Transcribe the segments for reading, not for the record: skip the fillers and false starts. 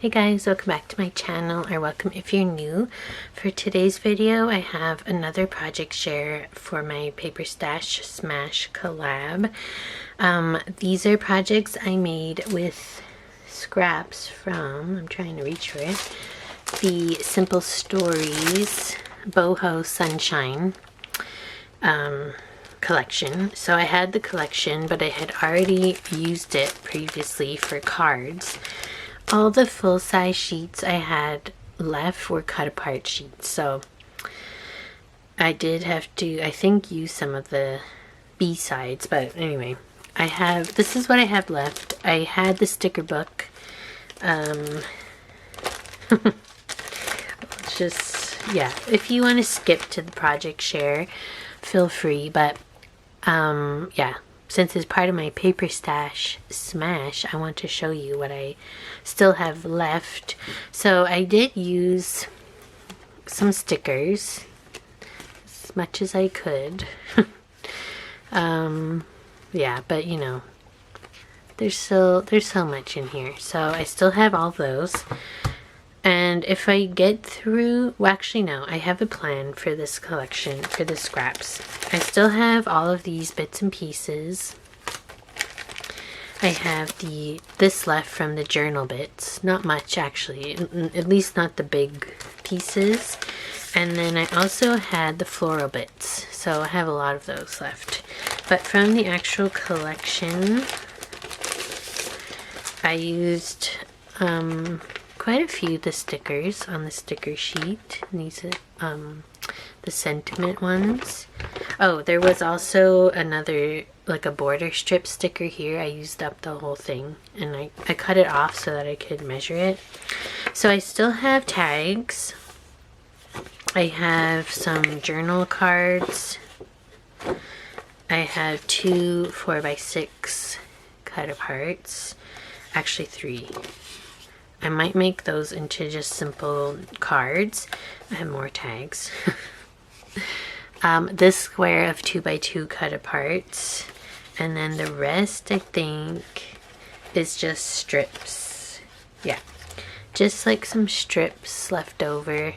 Hey guys, welcome back to my channel, or welcome if you're new. For today's video, I have another project share for my Paper Stash Smash collab. These are projects I made with scraps from, I'm trying to reach for it, the Simple Stories BOHO Sunshine collection. So I had the collection, but I had already used it previously for cards. All the full-size sheets I had left were cut apart sheets, so I did have to, I think, use some of the B-sides, but anyway, this is what I have left. I had the sticker book. It's just, yeah, if you want to skip to the project share, feel free, but yeah. Since it's part of my Paper Stash Smash, I want to show you what I still have left. So I did use some stickers as much as I could. Yeah, but you know, there's so much in here. So I still have all those. And if I get through, well, actually no, I have a plan for this collection, for the scraps. I still have all of these bits and pieces. I have this left from the journal bits, not much actually, at least not the big pieces. And then I also had the floral bits, so I have a lot of those left. But from the actual collection, I used quite a few of the stickers on the sticker sheet. These are the sentiment ones. Oh, there was also another, like a border strip sticker here. I used up the whole thing, and I cut it off so that I could measure it. So I still have tags. I have some journal cards. I have 2 4x6 cut aparts. Actually 3. I might make those into just simple cards. I have more tags. This square of 2x2 cut aparts. And then the rest, I think, is just strips. Yeah, just like some strips left over.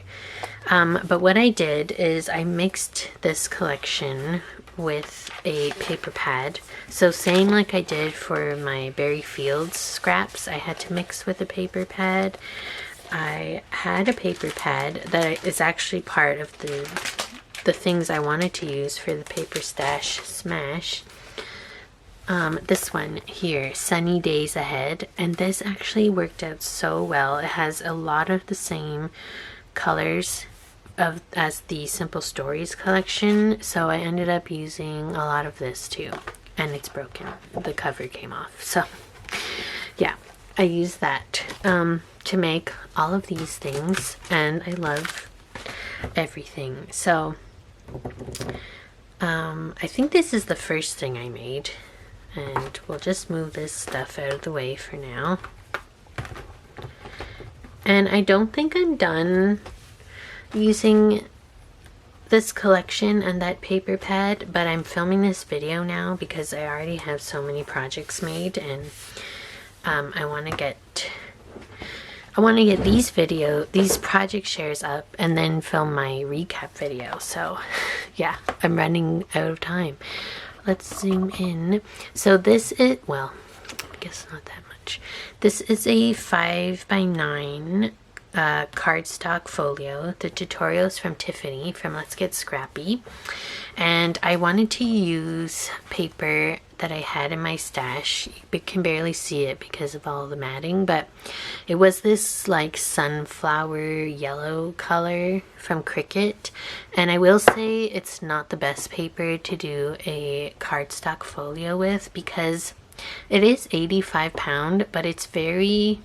But what I did is I mixed this collection with a paper pad. So same like I did for my Berry Fields scraps, I had to mix with a paper pad. I had a paper pad that is actually part of the things I wanted to use for the Paper Stash Smash. This one here, Sunny Days Ahead, and this actually worked out so well. It has a lot of the same colors as the Simple Stories collection, so I ended up using a lot of this too, and it's broken. The cover came off, so yeah, I used that to make all of these things, and I love everything. So I think this is the first thing I made, and we'll just move this stuff out of the way for now. And I don't think I'm done using this collection and that paper pad, but I'm filming this video now because I already have so many projects made, and I want to get these project shares up and then film my recap video. So yeah, I'm running out of time. Let's zoom in. So this is, well, I guess not that much. This is a 5x9 cardstock folio. The tutorial is from Tiffany from Let's Get Scrappy, and I wanted to use paper that I had in my stash. You can barely see it because of all the matting, but it was this like sunflower yellow color from Cricut, and I will say it's not the best paper to do a cardstock folio with because it is 85 pound, but it's very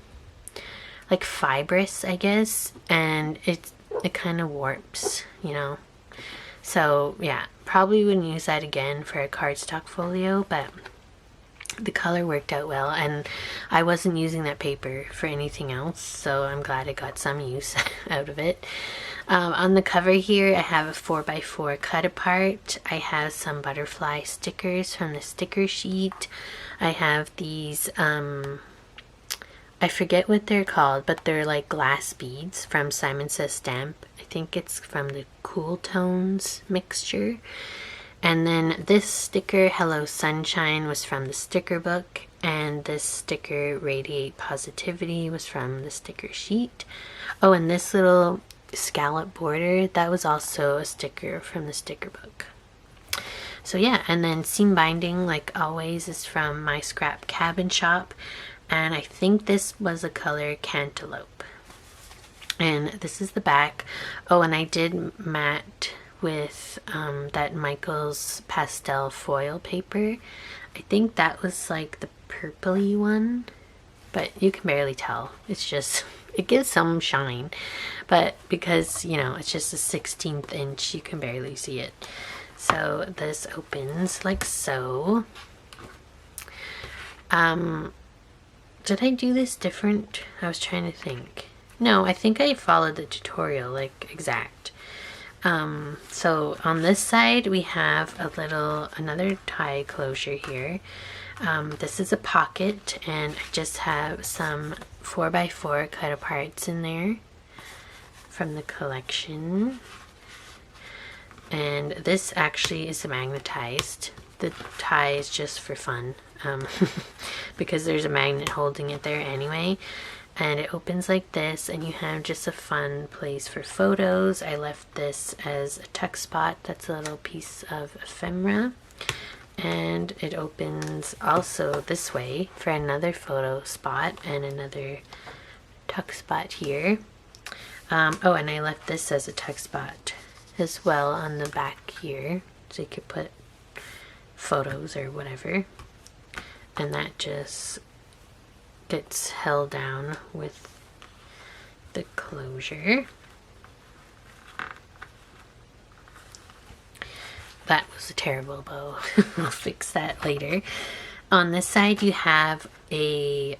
like fibrous, I guess, and it kind of warps, you know. So yeah, probably wouldn't use that again for a cardstock folio, but the color worked out well, and I wasn't using that paper for anything else, so I'm glad I got some use out of it. On the cover here, I have a 4x4 cut apart. I have some butterfly stickers from the sticker sheet. I have these I forget what they're called, but they're like glass beads from Simon Says Stamp. I think it's from the Cool Tones mixture. And then this sticker, Hello Sunshine, was from the sticker book. And this sticker, Radiate Positivity, was from the sticker sheet. Oh, and this little scallop border, that was also a sticker from the sticker book. So yeah, and then seam binding, like always, is from my scrap cabin shop. And I think this was a color Cantaloupe. And this is the back. Oh, and I did matte with that Michael's pastel foil paper. I think that was like the purpley one, but you can barely tell. It's just, it gives some shine, but because, you know, it's just a 16th inch, you can barely see it. So this opens like so. Did I do this different? I was trying to think. No, I think I followed the tutorial like exact. So on this side we have another tie closure here. This is a pocket, and I just have some 4x4 cut aparts in there from the collection. And this actually is magnetized. The tie is just for fun, because there's a magnet holding it there anyway. And it opens like this, and you have just a fun place for photos. I left this as a tuck spot. That's a little piece of ephemera. And it opens also this way for another photo spot and another tuck spot here. Oh, and I left this as a tuck spot as well on the back here, so you could put photos or whatever. And that just gets held down with the closure. That was a terrible bow. I'll fix that later. On this side you have a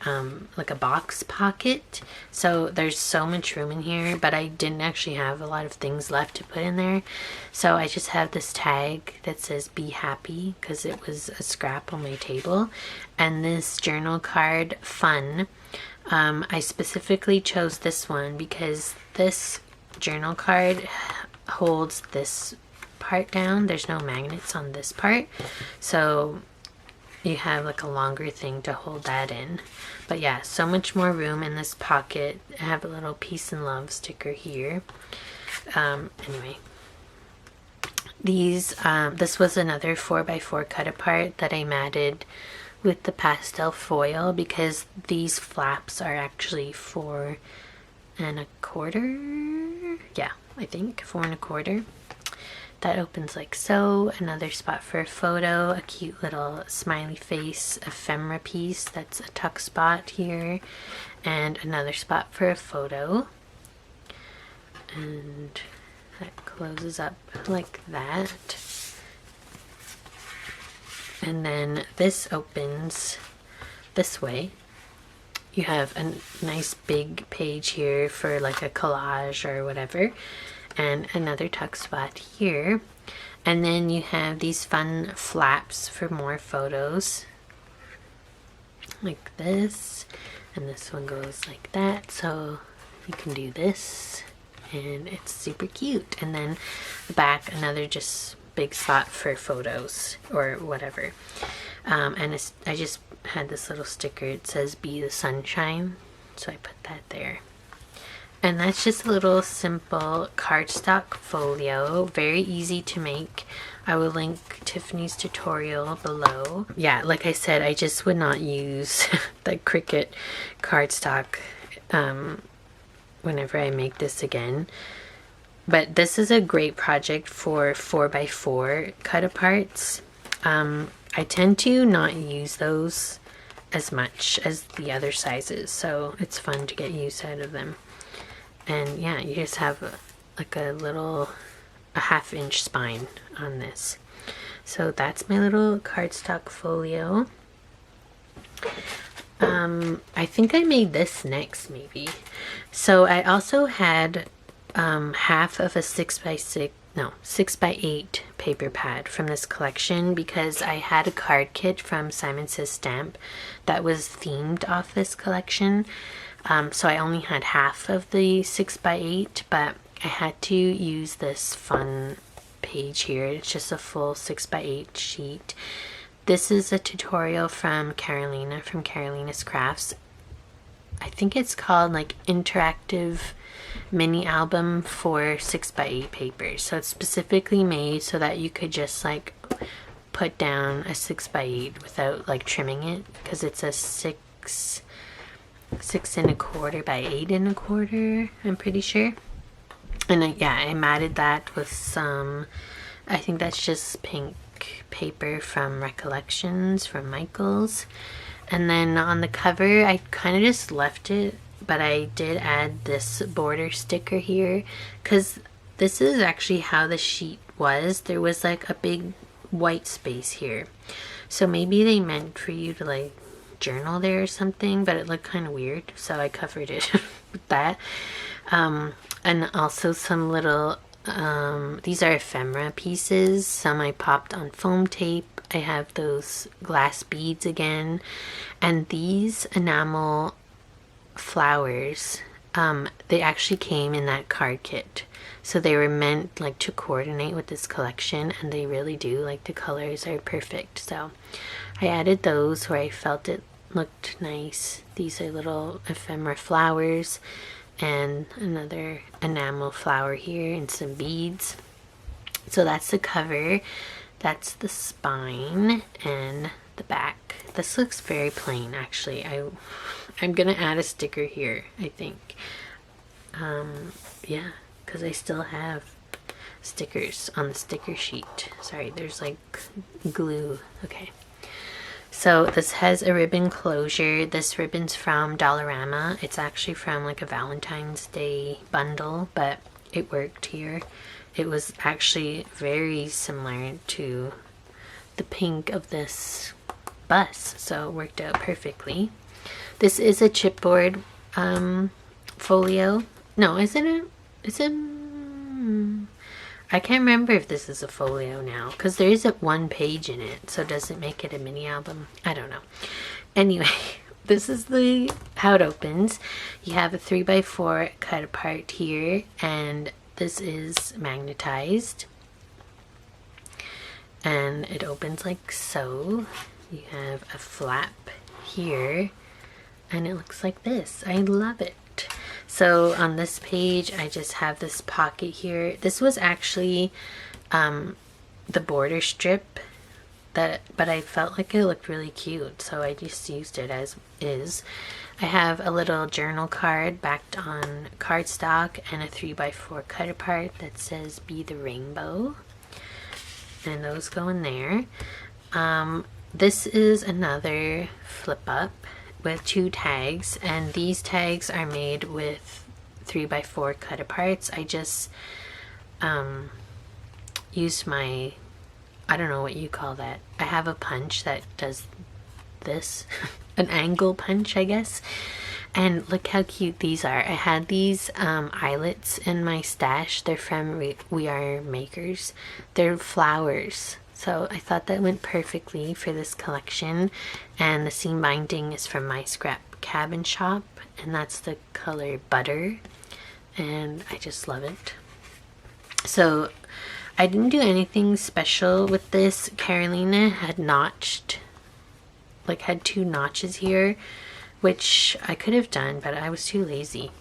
like a box pocket, so there's so much room in here, but I didn't actually have a lot of things left to put in there, so I just have this tag that says be happy because it was a scrap on my table, and this journal card fun. I specifically chose this one because this journal card holds this part down. There's no magnets on this part, so you have like a longer thing to hold that in. But yeah, so much more room in this pocket. I have a little peace and love sticker here. Anyway, this was another 4x4 cut apart that I matted with the pastel foil, because these flaps are actually 4 1/4. Yeah, I think 4 1/4. That opens like so. Another spot for a photo, a cute little smiley face ephemera piece, that's a tuck spot here, and another spot for a photo. And that closes up like that. And then this opens this way. You have a nice big page here for like a collage or whatever, and another tuck spot here. And then you have these fun flaps for more photos like this, and this one goes like that, so you can do this, and it's super cute. And then the back, another just big spot for photos or whatever. And I just had this little sticker, it says be the sunshine, so I put that there. And that's just a little simple cardstock folio, very easy to make. I will link Tiffany's tutorial below. Yeah, like I said, I just would not use the Cricut cardstock whenever I make this again. But this is a great project for 4x4 cut aparts. I tend to not use those as much as the other sizes, so it's fun to get use out of them. And yeah, you just have like a 1/2 inch spine on this. So that's my little cardstock folio. I think I made this next maybe. So I also had half of a 6x6, no, 6x8 paper pad from this collection because I had a card kit from Simon Says Stamp that was themed off this collection. So I only had half of the 6x8, but I had to use this fun page here. It's just a full 6x8 sheet. This is a tutorial from Carolina, from Carolina's Crafts. I think it's called like interactive mini album for 6x8 papers. So it's specifically made so that you could just like put down a 6x8 without like trimming it, because it's a 6 1/4 by 8 1/4, I'm pretty sure. And yeah, I matted that with some, I think that's just pink paper from Recollections from Michaels. And then on the cover, I kind of just left it, but I did add this border sticker here because this is actually how the sheet was. There was like a big white space here, so maybe they meant for you to like journal there or something, but it looked kind of weird, so I covered it with that. And also some little these are ephemera pieces. Some I popped on foam tape. I have those glass beads again, and these enamel flowers, they actually came in that card kit, so they were meant like to coordinate with this collection, and they really do. Like the colors are perfect, so I added those where I felt it looked nice. These are little ephemera flowers and another enamel flower here and some beads. So that's the cover. That's the spine and the back. This looks very plain actually. I'm gonna add a sticker here, I think. Yeah, because I still have stickers on the sticker sheet. Sorry, there's like glue. Okay. So this has a ribbon closure. This ribbon's from Dollarama. It's actually from like a Valentine's Day bundle, but it worked here. It was actually very similar to the pink of this bus, so it worked out perfectly. This is a chipboard folio. No, isn't it? Is it? I can't remember if this is a folio now, because there isn't one page in it, so does it make it a mini album? I don't know. Anyway, this is how it opens. You have a 3x4 cut apart here, and this is magnetized, and it opens like so. You have a flap here, and it looks like this. I love it. So on this page, I just have this pocket here. This was actually the border strip, but I felt like it looked really cute, so I just used it as is. I have a little journal card backed on cardstock and a 3x4 cut apart that says "Be the Rainbow," and those go in there. This is another flip up with 2 tags, and these tags are made with 3x4 cut aparts. I just used my, I don't know what you call that. I have a punch that does this, an angle punch, I guess. And look how cute these are. I had these eyelets in my stash. They're from We Are Makers. They're flowers. So I thought that went perfectly for this collection. And the seam binding is from My Scrap Cabin Shop, and that's the color Butter, and I just love it. So I didn't do anything special with this. Carolina had had 2 notches here, which I could have done, but I was too lazy.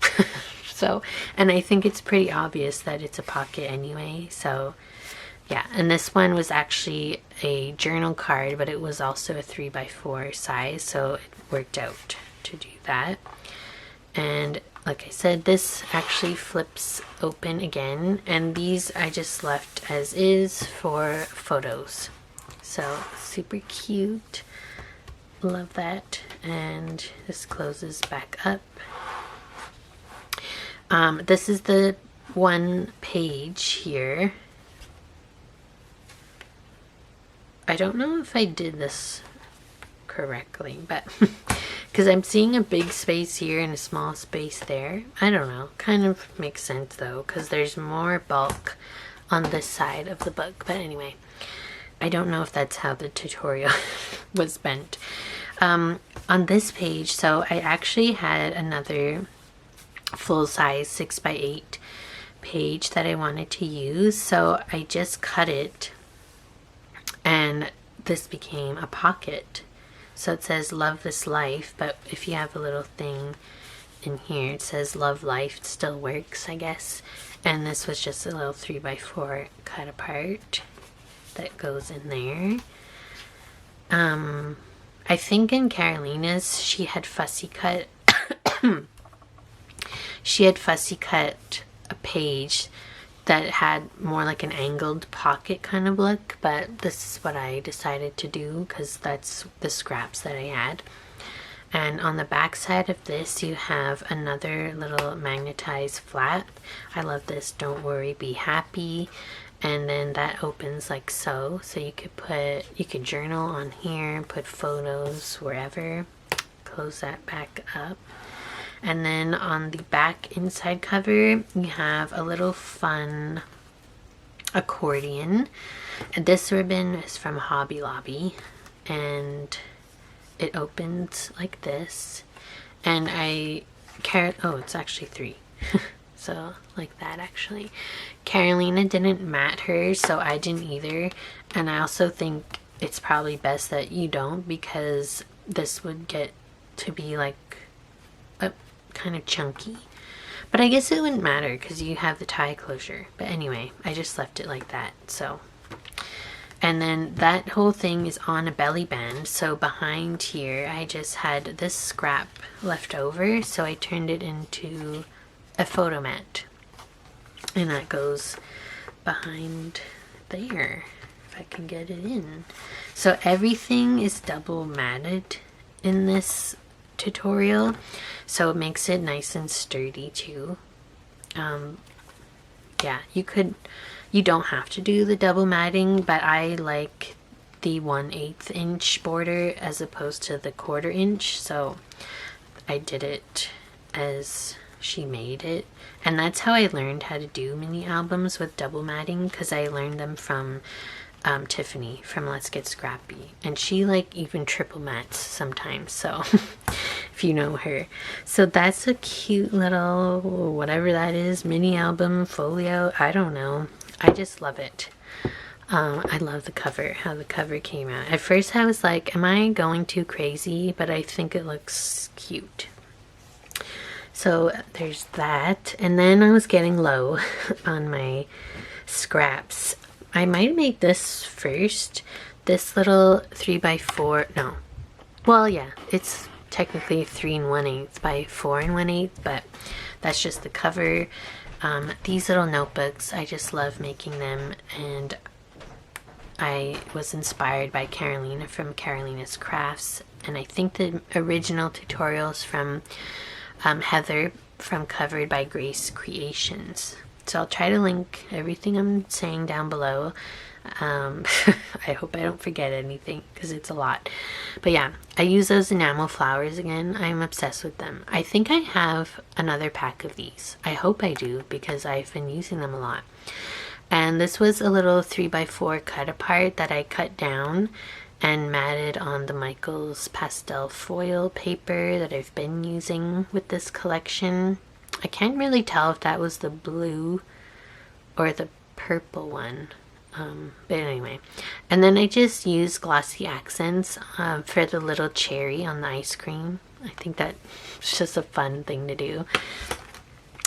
So, and I think it's pretty obvious that it's a pocket anyway, so yeah. And this one was actually a journal card, but it was also a 3x4 size, so it worked out to do that. And like I said, this actually flips open again, and these I just left as is for photos. So super cute. Love that. And this closes back up. This is the one page here. I don't know if I did this correctly, but because I'm seeing a big space here and a small space there. I don't know. Kind of makes sense though, because there's more bulk on this side of the book. But anyway, I don't know if that's how the tutorial was spent. On this page, so I actually had another full-size 6x8 page that I wanted to use, so I just cut it and this became a pocket. So it says love this life, but if you have a little thing in here, it says love life. It still works, I guess. And this was just a little 3x4 cut apart that goes in there. I think in Carolina's she had fussy cut she had fussy cut a page that had more like an angled pocket kind of look, but this is what I decided to do because that's the scraps that I had. And on the back side of this you have another little magnetized flap. I love this, don't worry, be happy. And then that opens like so, so you could journal on here, put photos wherever. Close that back up. And then on the back inside cover you have a little fun accordion, and this ribbon is from Hobby Lobby and it opens like this. And oh, it's actually 3 so like that. Actually, Carolina didn't mat hers, so I didn't either, and I also think it's probably best that you don't, because this would get to be like a kind of chunky, but I guess it wouldn't matter because you have the tie closure. But anyway, I just left it like that. So, and then that whole thing is on a belly band, so behind here I just had this scrap left over, so I turned it into a photo mat, and that goes behind there, if I can get it in. So everything is double matted in this tutorial, so it makes it nice and sturdy too. Yeah, you don't have to do the double matting, but I like the 1/8 inch border as opposed to the 1/4 inch, so I did it as she made it. And that's how I learned how to do mini albums with double matting, because I learned them from Tiffany from Let's Get Scrappy, and she like even triple mats sometimes, so if you know her. So that's a cute little whatever that is, mini album, folio, I don't know. I just love it. I love the cover, how the cover came out. At first I was like, am I going too crazy? But I think it looks cute. So there's that. And then I was getting low on my scraps. I might make this first. This little 3x4, no. Well, yeah, it's technically 3 1/8 by 4 1/8, but that's just the cover. These little notebooks, I just love making them, and I was inspired by Carolina from Carolina's Crafts, and I think the original tutorials from Heather from Covered by Grace Creations. So I'll try to link everything I'm saying down below. I hope I don't forget anything because it's a lot. But yeah, I use those enamel flowers again. I'm obsessed with them. I think I have another pack of these. I hope I do because I've been using them a lot. And this was a little 3x4 cut apart that I cut down and matted on the Michaels pastel foil paper that I've been using with this collection. I can't really tell if that was the blue or the purple one, but anyway. And then I just used glossy accents for the little cherry on the ice cream. I think that's just a fun thing to do.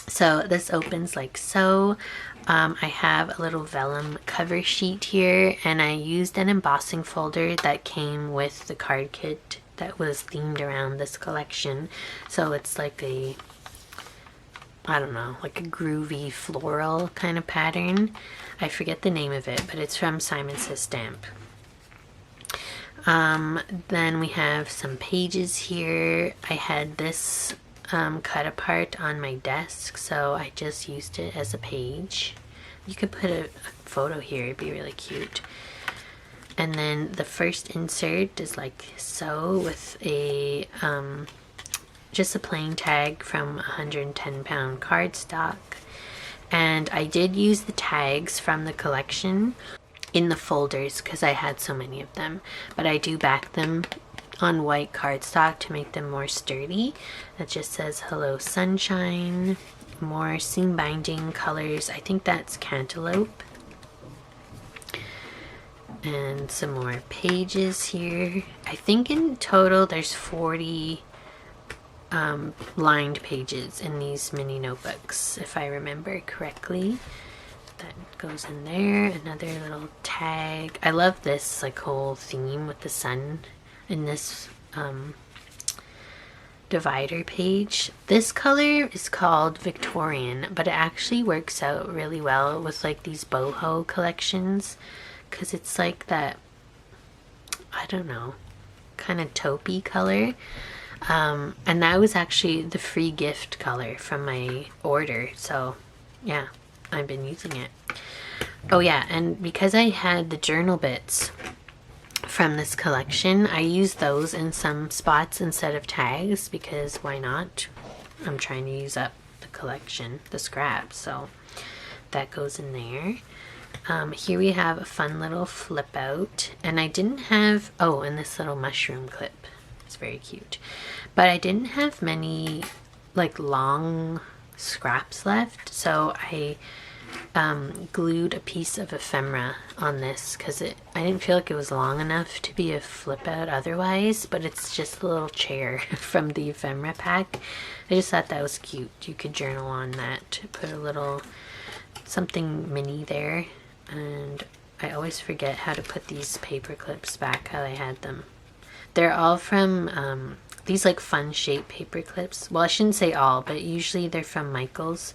So this opens like so. I have a little vellum cover sheet here, and I used an embossing folder that came with the card kit that was themed around this collection. So it's like a, I don't know, like a groovy floral kind of pattern. I forget the name of it, but it's from Simon Says Stamp. Then we have some pages here. I had this cut apart on my desk, so I just used it as a page. You could put a photo here, it'd be really cute. And then the first insert is like so, with a just a plain tag from 110 pound cardstock. And I did use the tags from the collection in the folders because I had so many of them, but I do back them on white cardstock to make them more sturdy. It just says hello sunshine, more seam binding colors. I think that's cantaloupe. And some more pages here. I think in total there's 40 lined pages in these mini notebooks, if I remember correctly. That goes in there. Another little tag. I love this like whole theme with the sun in this divider page. This color is called Victorian, but it actually works out really well with like these BOHO collections because it's like that, I don't know, kind of taupey color. And that was actually the free gift color from my order, so yeah, I've been using it. Oh yeah, and because I had the journal bits from this collection, I used those in some spots instead of tags because why not? I'm trying to use up the collection, the scraps, so that goes in there. Here we have a fun little flip out, and I didn't have, oh, and this little mushroom clip. It's very cute. But I didn't have many like long scraps left, so I glued a piece of ephemera on this because I didn't feel like it was long enough to be a flip out otherwise, but it's just a little chair from the ephemera pack. I just thought that was cute. You could journal on that, put a little something mini there, and I always forget how to put these paper clips back how I had them. They're all from these like fun shape paper clips. Well, I shouldn't say all, but usually they're from Michael's.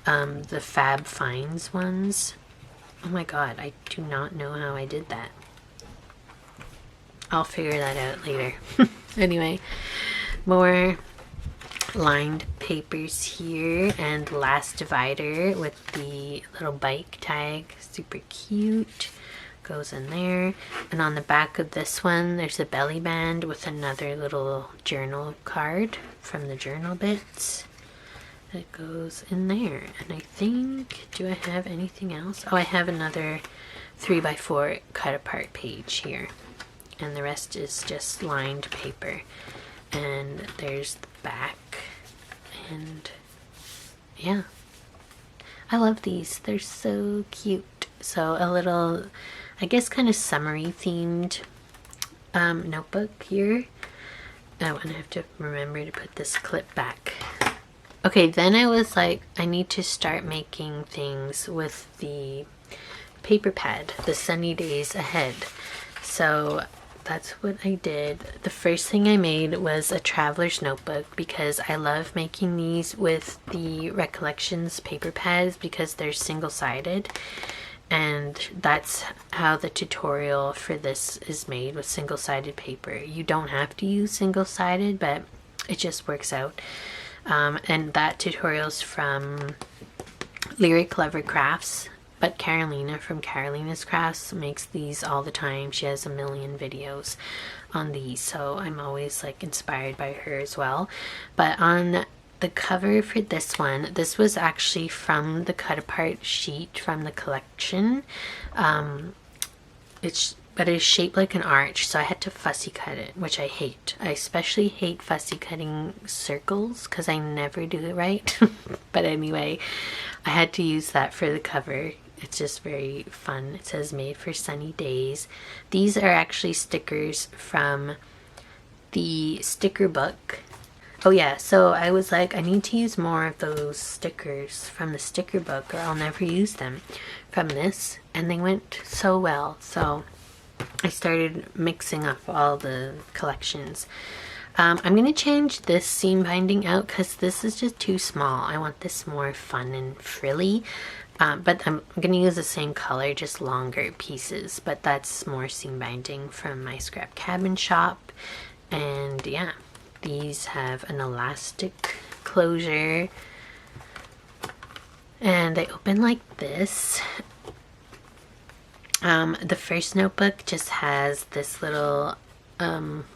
The Fab Finds ones. Oh my god, I do not know how I did that. I'll figure that out later. Anyway, more lined papers here, and last divider with the little bike tag. Super cute. Goes in there. And on the back of this one there's a belly band with another little journal card from the journal bits that goes in there. And I think, do I have anything else? Oh, I have another 3x4 cut apart page here, and the rest is just lined paper. And there's the back, and yeah, I love these. They're so cute. So a little, I guess, kind of summery themed notebook here. Oh, and I have to remember to put this clip back. Okay, then I was like, I need to start making things with the paper pad, the sunny days ahead. So that's what I did. The first thing I made was a traveler's notebook because I love making these with the Recollections paper pads because they're single-sided. And that's how the tutorial for this is made, with single-sided paper. You don't have to use single-sided, but it just works out. And that tutorial's from Lyric Lover Crafts, but Carolina from Carolina's Crafts makes these all the time. She has a million videos on these, so I'm always like inspired by her as well. But on the cover for this one, this was actually from the cut apart sheet from the collection. But it's shaped like an arch, so I had to fussy cut it, which I hate. I especially hate fussy cutting circles because I never do it right. But anyway, I had to use that for the cover. It's just very fun. It says made for sunny days. These are actually stickers from the sticker book. Oh yeah, so I was like, I need to use more of those stickers from the sticker book or I'll never use them from this. And they went so well, so I started mixing up all the collections. I'm going to change this seam binding out because this is just too small. I want this more fun and frilly. But I'm going to use the same color, just longer pieces. But that's more seam binding from my scrap cabin shop. And yeah, these have an elastic closure. And they open like this. The first notebook just has this little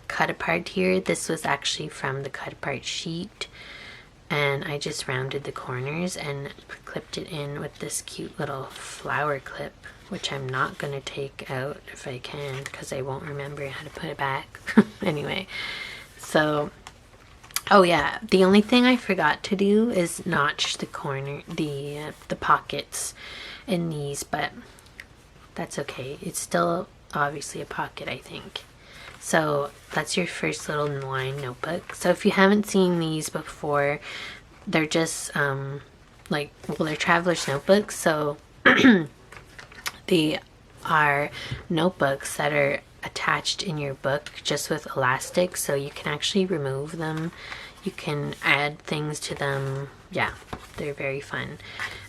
cut apart here. This was actually from the cut apart sheet. and I just rounded the corners and clipped it in with this cute little flower clip, which I'm not gonna take out if I can because I won't remember how to put it back. Anyway, so oh yeah, the only thing I forgot to do is notch the corner, the pockets in these, but that's okay. It's still obviously a pocket, I think. So that's your first little line notebook. So if you haven't seen these before, they're just like, well, they're traveler's notebooks. So they are notebooks that are attached in your book just with elastic, so you can actually remove them. You can add things to them. Yeah, they're very fun.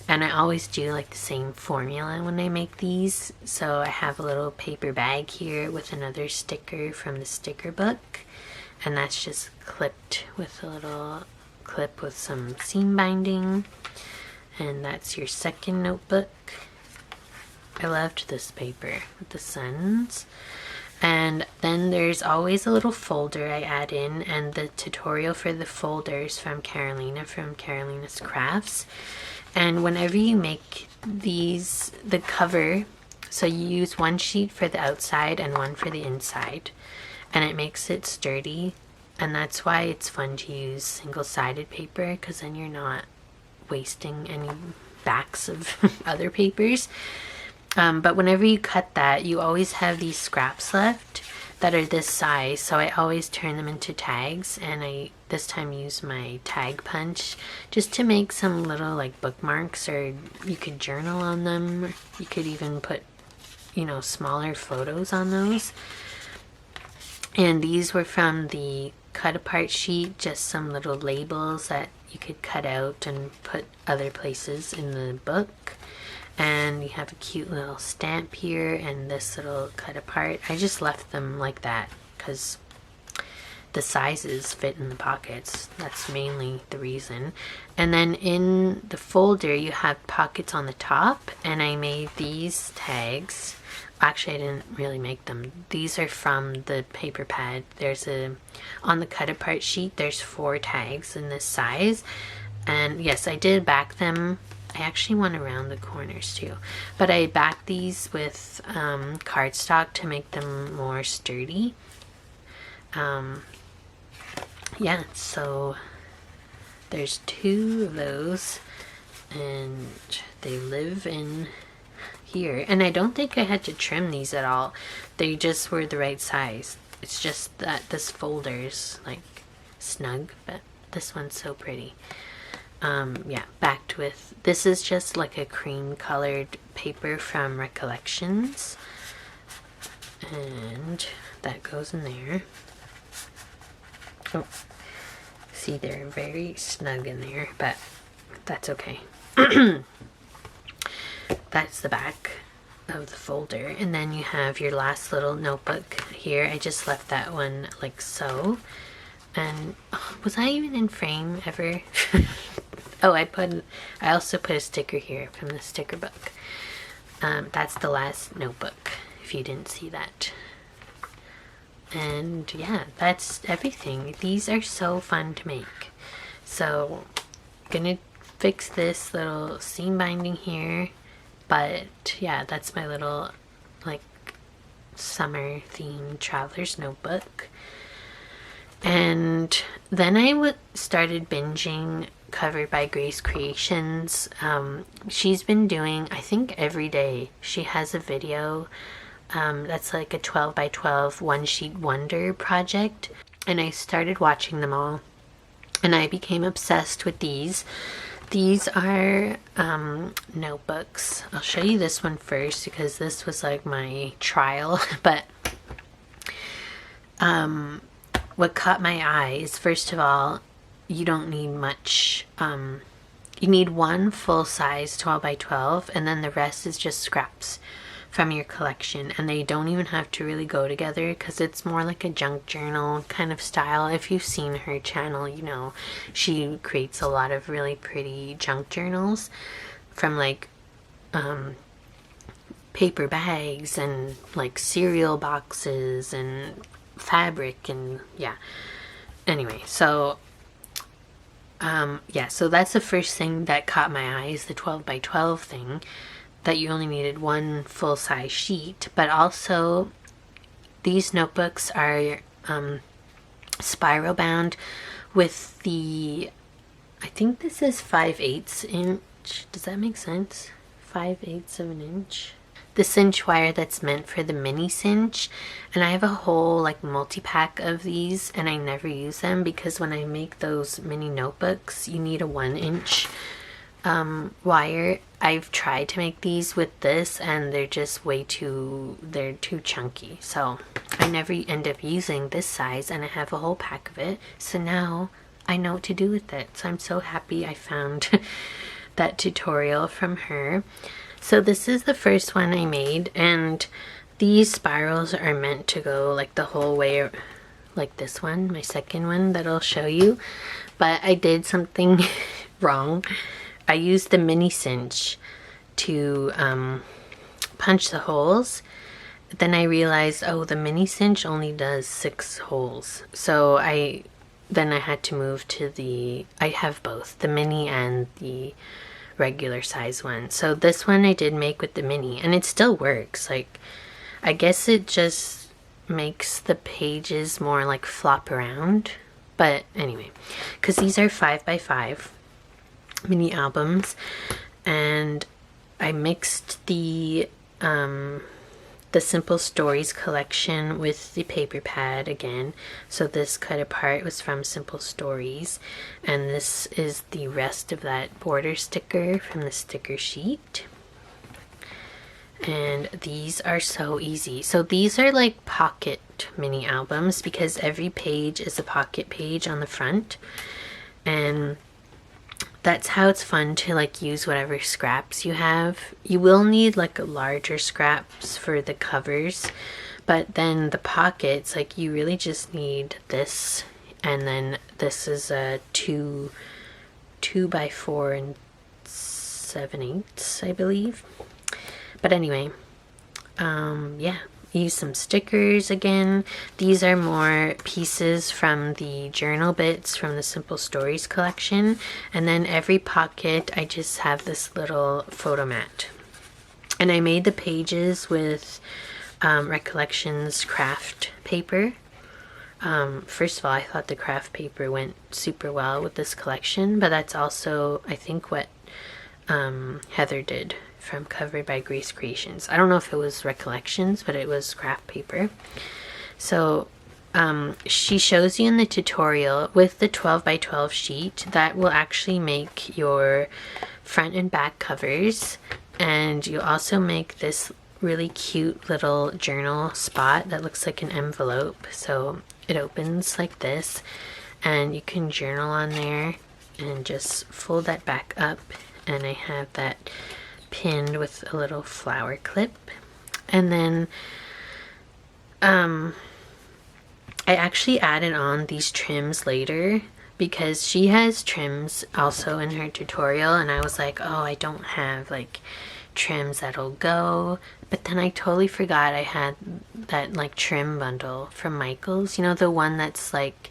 And I always do like the same formula when I make these. So I have a little paper bag here with another sticker from the sticker book, and that's just clipped with a little clip with some seam binding. And that's your second notebook. I loved this paper with the suns. And then there's always a little folder I add in, and the tutorial for the folders from Carolina from Carolina's Crafts. And whenever you make these, the cover, so you use one sheet for the outside and one for the inside, and it makes it sturdy. And that's why it's fun to use single-sided paper, because then you're not wasting any backs of other papers. But whenever you cut that, you always have these scraps left that are this size, so I always turn them into tags, and I this time use my tag punch just to make some little like bookmarks, or you could journal on them. You could even put, you know, smaller photos on those. And these were from the cut apart sheet, just some little labels that you could cut out and put other places in the book. And you have a cute little stamp here and this little cut apart. I just left them like that because the sizes fit in the pockets. That's mainly the reason. And then in the folder you have pockets on the top, and I made these tags. Actually, I didn't really make them. These are from the paper pad. There's on the cut apart sheet, there's 4 tags in this size. And yes, I did back them. I actually went around the corners too, but I backed these with cardstock to make them more sturdy. Yeah, so there's 2 of those, and they live in here. And I don't think I had to trim these at all. They just were the right size. It's just that this folder's like snug, but this one's so pretty. Yeah, backed with, this is just like a cream colored paper from Recollections, and that goes in there. Oh, see, they're very snug in there, but that's okay. That's the back of the folder. And then you have your last little notebook here. I just left that one like so. And oh, was I even in frame ever? Oh, I also put a sticker here from the sticker book. That's the last notebook, if you didn't see that. And yeah, that's everything. These are so fun to make. So, gonna fix this little seam binding here. But yeah, that's my little like summer themed traveler's notebook. And then I started binging Covered by Grace Creations. She's been doing, I think every day, she has a video that's like a 12 by 12 one sheet wonder project, and I started watching them all, and I became obsessed with these. These are notebooks. I'll show you this one first because this was like my trial. But what caught my eye is, first of all, you don't need much. You need one full size 12 by 12, and then the rest is just scraps from your collection, and they don't even have to really go together because it's more like a junk journal kind of style. If you've seen her channel, you know she creates a lot of really pretty junk journals from like paper bags and like cereal boxes and fabric, and yeah. Anyway, so yeah, so that's the first thing that caught my eye, is the 12 by 12 thing, that you only needed one full-size sheet. But also these notebooks are spiral bound with the, I think this is 5/8 inch. Does that make sense? 5/8 of an inch. The cinch wire that's meant for the mini cinch, and I have a whole like multi-pack of these, and I never use them because when I make those mini notebooks you need a 1-inch wire. I've tried to make these with this and they're just they're too chunky, so I never end up using this size, and I have a whole pack of it, so now I know what to do with it. So I'm so happy I found that tutorial from her. So this is the first one I made, and these spirals are meant to go like the whole way, like this one, my second one that I'll show you. But I did something wrong. I used the mini cinch to punch the holes. Then I realized, oh, the mini cinch only does 6 holes. So then I had to move to I have both, the mini and the regular size one. So this one I did make with the mini, and it still works. Like, I guess it just makes the pages more like flop around. But anyway, because these are 5 by 5 mini albums, and I mixed the Simple Stories collection with the paper pad again. So this cut apart was from Simple Stories, and this is the rest of that border sticker from the sticker sheet. And these are so easy. So these are like pocket mini albums because every page is a pocket page on the front, and that's how it's fun to like use whatever scraps you have. You will need like larger scraps for the covers, but then the pockets, like you really just need this, and then this is a 2 by 4 7/8, I believe. But anyway, yeah, use some stickers again. These are more pieces from the journal bits from the Simple Stories collection, and then every pocket I just have this little photo mat. And I made the pages with Recollections craft paper. First of all, I thought the craft paper went super well with this collection, but that's also, I think, what Heather did from Covered by Grace Creations. I don't know if it was Recollections, but it was craft paper. So she shows you in the tutorial with the 12 by 12 sheet that will actually make your front and back covers, and you also make this really cute little journal spot that looks like an envelope. So it opens like this, and you can journal on there and just fold that back up, and I have that pinned with a little flower clip. And then I actually added on these trims later because she has trims also in her tutorial, and I was like, oh, I don't have like trims that'll go. But then I totally forgot I had that like trim bundle from Michaels, you know, the one that's like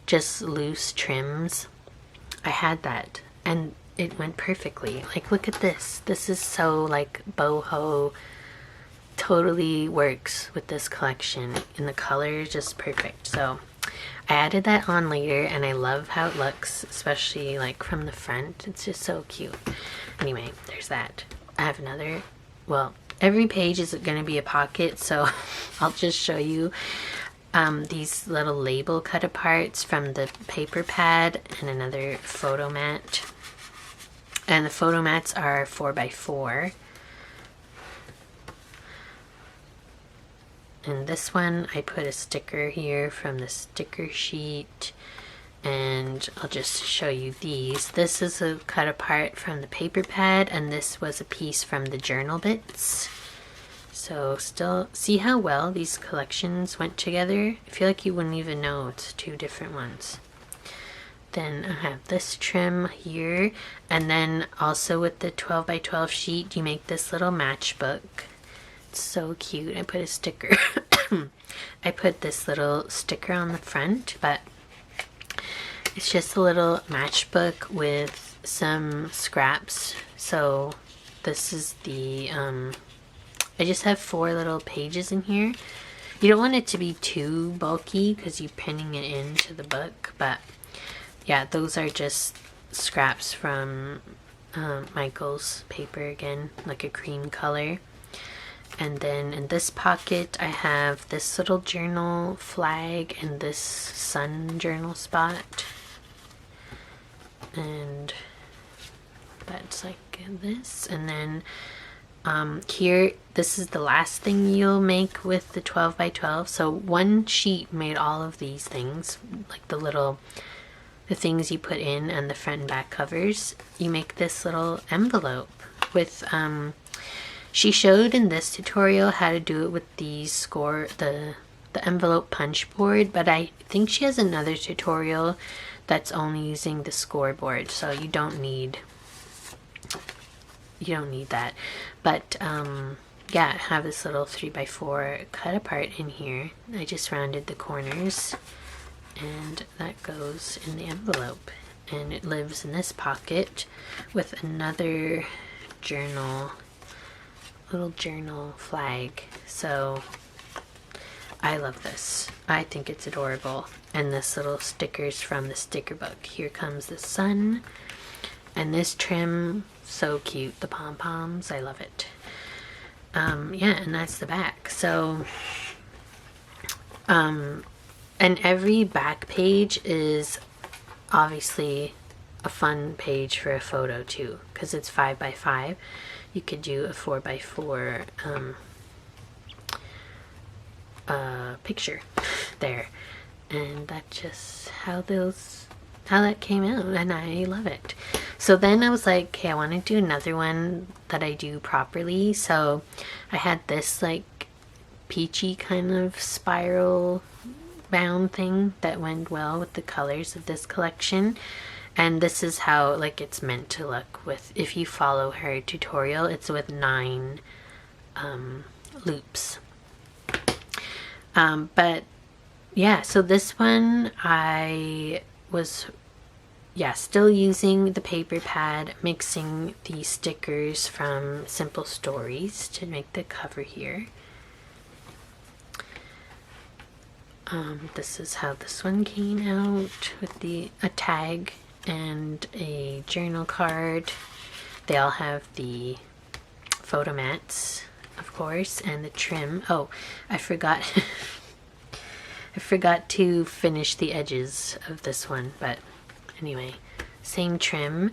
just loose trims. I had that, and it went perfectly. Like, look at this. This is so like boho. Totally works with this collection, and the color is just perfect. So I added that on later, and I love how it looks, especially like from the front. It's just so cute. Anyway, there's that. I have another, well, every page is going to be a pocket, so I'll just show you these little label cut aparts from the paper pad and another photo mat. And the photo mats are 4 by 4. And this one, I put a sticker here from the sticker sheet, and I'll just show you these. This is a cut apart from the paper pad, and this was a piece from the journal bits. So still, see how well these collections went together? I feel like you wouldn't even know it's 2 different ones. Then I have this trim here, and then also with the 12 by 12 sheet, you make this little matchbook. It's so cute. I put a sticker. I put this little sticker on the front, but It's just a little matchbook with some scraps. So this is the, I just have 4 little pages in here. You don't want it to be too bulky because you're pinning it into the book, but yeah, those are just scraps from Michael's paper again, like a cream color. And then in this pocket I have this little journal flag and this sun journal spot, and that's like this. And then here, this is the last thing you'll make with the 12 by 12. So one sheet made all of these things, like the things you put in and the front and back covers. You make this little envelope with, she showed in this tutorial how to do it with the envelope punch board, but I think she has another tutorial that's only using the scoreboard, so you don't need that. But yeah, I have this little 3x4 cut apart in here. I just rounded the corners, and that goes in the envelope, and it lives in this pocket with another little journal flag. So I love this. I think it's adorable. And this little stickers from the sticker book. Here comes the sun, and this trim, so cute, the pom-poms, I love it. Yeah, and that's the back. So and every back page is obviously a fun page for a photo too, because it's 5x5. You could do a 4x4 picture there, and that's just how that came out, and I love it. So then I was like, okay, I want to do another one that I do properly. So I had this like peachy kind of spiral bound thing that went well with the colors of this collection, and this is how like it's meant to look. With, if you follow her tutorial, it's with 9 loops. But yeah, so this one I was still using the paper pad, mixing the stickers from Simple Stories to make the cover here. This is how this one came out, with a tag and a journal card. They all have the photo mats, of course, and the trim. Oh, I forgot I forgot to finish the edges of this one, but anyway, same trim,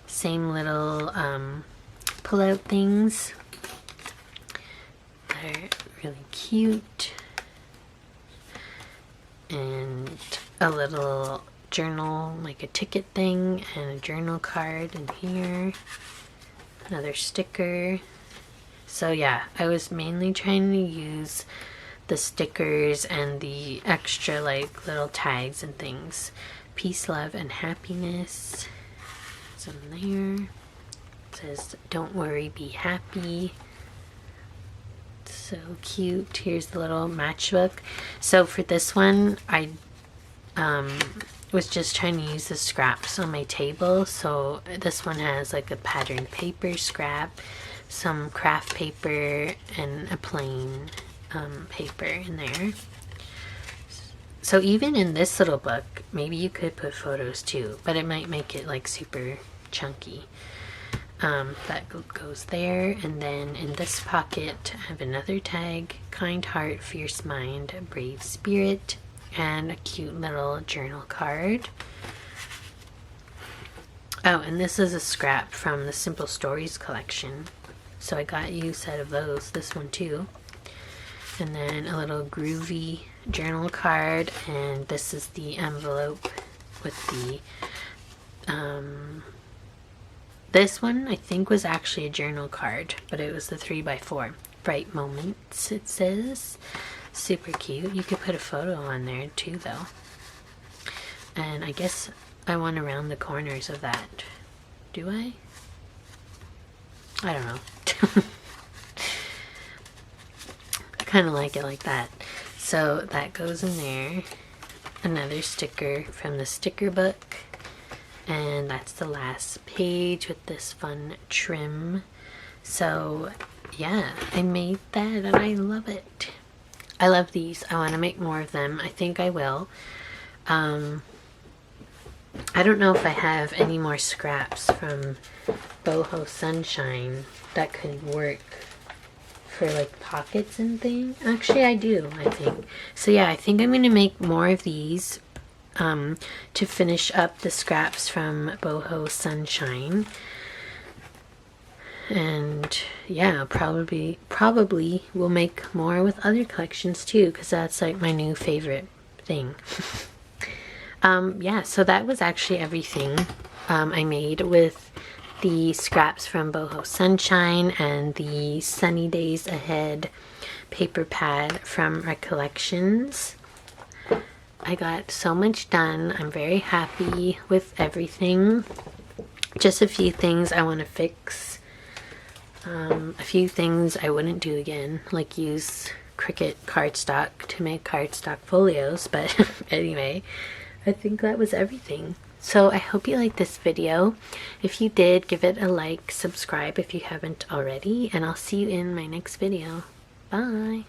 same little pull-out things. They're really cute. And a little journal, like a ticket thing, and a journal card in here. Another sticker. So yeah, I was mainly trying to use the stickers and the extra like little tags and things. Peace, love, and happiness. Some there. It says, don't worry, be happy. So cute. Here's the little matchbook. So for this one, I was just trying to use the scraps on my table. So this one has like a patterned paper scrap, some craft paper, and a plain paper in there. So even in this little book, maybe you could put photos too, but it might make it like super chunky. That goes there. And then in this pocket I have another tag, kind heart, fierce mind, brave spirit, and a cute little journal card. Oh, and this is a scrap from the Simple Stories collection, so I got you a set of those, this one too. And then a little groovy journal card, and this is the envelope with the this one I think was actually a journal card, but it was the 3x4. Bright moments, it says. Super cute. You could put a photo on there too though. And I guess I want to round the corners of that. Do I? I don't know. I kind of like it like that. So that goes in there. another sticker from the sticker book. And that's the last page with this fun trim. So yeah, I made that and I love it. I love these. I want to make more of them. I think I will. I don't know if I have any more scraps from BOHO Sunshine that could work for like pockets and things. Actually, I do, I think. So yeah, I think I'm going to make more of these to finish up the scraps from BOHO Sunshine. And yeah, probably we'll make more with other collections too, because that's like my new favorite thing. Yeah, so that was actually everything I made with the scraps from BOHO Sunshine and the Sunny Days Ahead paper pad from Recollections. I got so much done. I'm very happy with everything. Just a few things I want to fix. A few things I wouldn't do again, like use Cricut cardstock to make cardstock folios, but anyway, I think that was everything. So I hope you liked this video. If you did, give it a like, subscribe if you haven't already, and I'll see you in my next video. Bye!